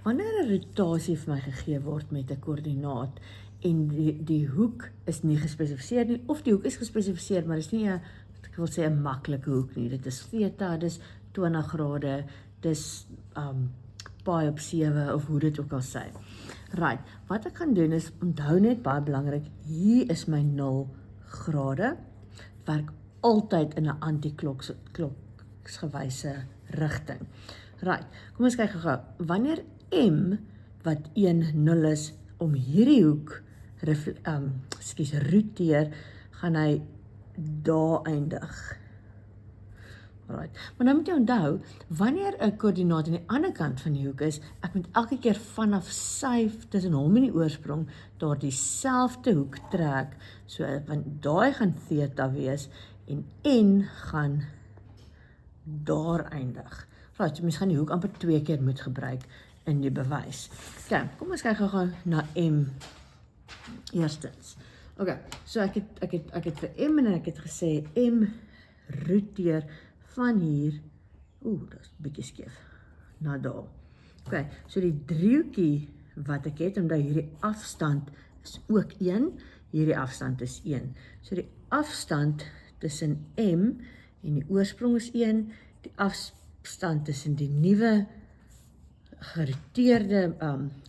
wanneer 'n rotasie vir my gegee word met 'n koördinaat en die hoek is nie gespesifiseer nie, of die hoek is gespesifiseer, maar dit is nie 'n, ek wil sê 'n maklike hoek nie. Dit is theta, dis 20 grade, dis pi op 7 of hoe dit ook al sê. Right, wat ek gaan doen is, onthou net baie belangrik, hier is my 0 grade, werk altyd in 'n anti-kloksgewyse rigting. Right, kom ons kyk gou. Wanneer m wat 1,0 is om hierdie hoek roteer, gaan hy daar eindig. Right. Maar nou moet jy onthou, wanneer 'n koördinaat aan die ander kant van die hoek is, ek moet elke keer vanaf sy tussen hom en die oorsprong daar dieselfde hoek trek, so want daai gaan theta wees en n gaan daar eindig. Right, so mens gaan die hoek amper 2 keer moet gebruik in die bewys. Okay, kom ons kyk gou na m eerstens. Okay, so ek het vir m en ek het gesê m roteer van hier, dat is 'n bietjie skeef, na daar. Okay, so die driehoekie wat ek het, omdat hierdie afstand is ook 1, hierdie afstand is 1. So die afstand tussen m en die oorsprong is 1, die afstand tussen die nuwe geroteerde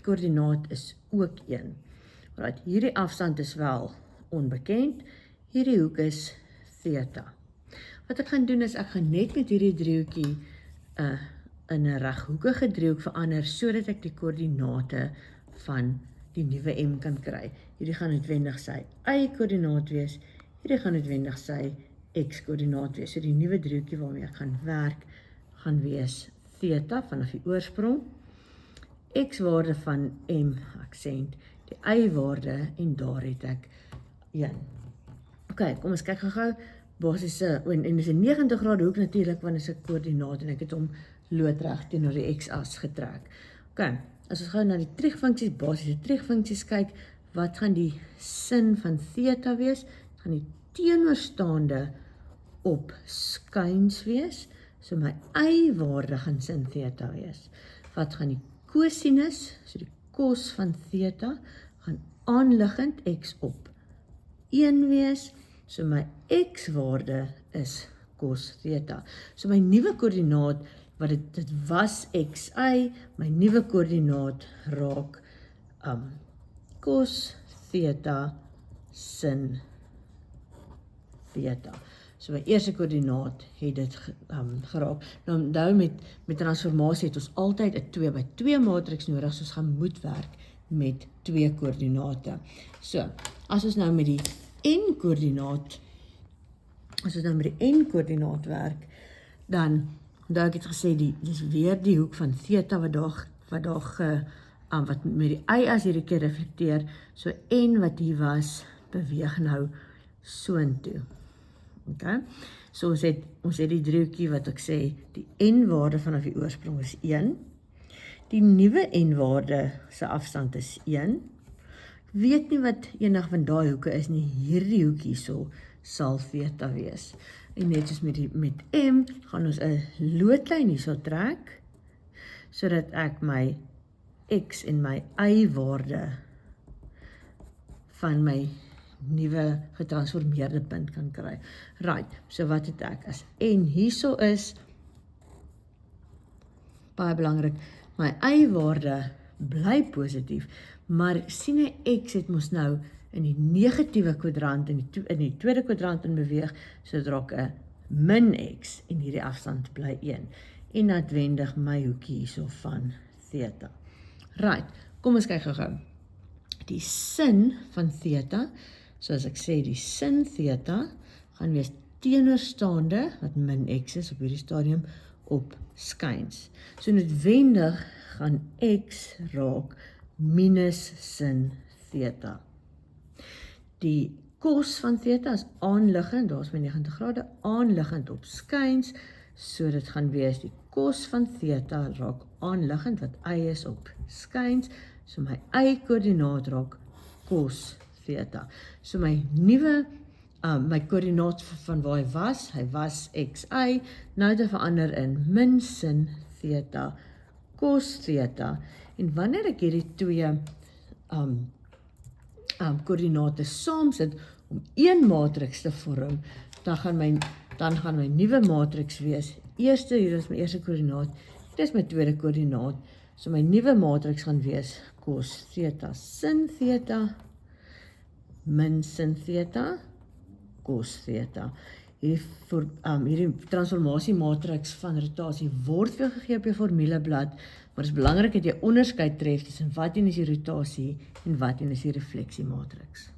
koördinaat is ook 1. Right, hierdie afstand is wel onbekend, hierdie hoek is theta. Wat ek gaan doen is, ek gaan net met hierdie driehoekie in 'n reghoekige driehoek verander, sodat ek die koördinate van die nuwe m kan kry. Hierdie gaan noodwendig sy y-koördinaat wees, hierdie gaan noodwendig sy x-koördinaat wees. So die nuwe driehoekie waarmee ek gaan werk, gaan wees theta vanaf die oorsprong, x-waarde van m aksent, die y-waarde en daar het ek 1. Okay, kom ons kyk gou basiese, en dis 'n 90 grade hoek natuurlik, want is 'n koördinaat en ek het hom loodreg teenoor die x-as getrek. Okay, as ons gou na die triegfunksies, basiese triegfunksies kyk, wat gaan die sin van theta wees? Het gaan die teenoorstaande op skuins wees, so my y-waarde gaan sin theta wees. Wat gaan die cosinus, so die cos van theta, gaan aanliggend x op 1 wees, so my x-waarde is cos theta. So my nuwe koördinaat, wat dit was xy, my nuwe koördinaat raak cos theta sin theta. So my eerste koördinaat het dit geraak. Nou onthou met transformasie het ons altyd 'n 2x2 matriks nodig, so ons gaan moet werk met 2 koördinate. So, as ons nou met die n-koördinaat werk, dan onthou ek het gesê, dis weer die hoek van theta wat met die y-as hierdie keer reflekteer, so n wat hier was, beweeg nou soontoe. Okay, so ons het die driehoekie wat ek sê, die n-waarde vanaf die oorsprong is 1, die nuwe n-waarde se afstand is 1, ek weet nie wat enig van daai hoeke is nie, hierdie hoek hierso sal theta wees. En net soos met m, gaan ons 'n loodlyn hierso trek, sodat ek my x en my y-waarde van my nuwe getransformeerde punt kan kry. Right, so wat het ek? As n hierso is, baie belangrik, my y-waarde bly positief, maar sien jy x het mos nou in die negatiewe kwadrant, in die tweede kwadrant in beweeg, so draak 'n min x en hierdie afstand bly 1. En noodwendig my hoekie hierso van theta. Right, kom ons kyk gou. Die sin van theta, soos ek sê, die sin theta gaan wees teenoorstaande, wat min x is op hierdie stadium, op skuins. So noodwendig gaan x raak minus sin theta. Die cos van theta is aanliggend, daar is my 90 grade, aanliggend op skuins, so dit gaan wees die cos van theta raak aanliggend, wat y is op skuins, so my y-koördinaat raak cos theta. So my nuwe, my koördinaat van waar hy was xy, nou te verander in min sin theta cos theta. En wanneer ek hierdie twee koördinate saamsit om een matriks te vorm, dan gaan my nuwe matriks wees, hier is my eerste koördinaat, hier is my tweede koördinaat, so my nuwe matriks gaan wees cos theta sin theta min sin theta cos theta. Hierdie transformasiematriks van rotasie word vir jou gegee op jou formuleblad, maar dit is belangrik dat jy onderskeid tref tussen wat een is die rotasie en wat een is die refleksiematriks.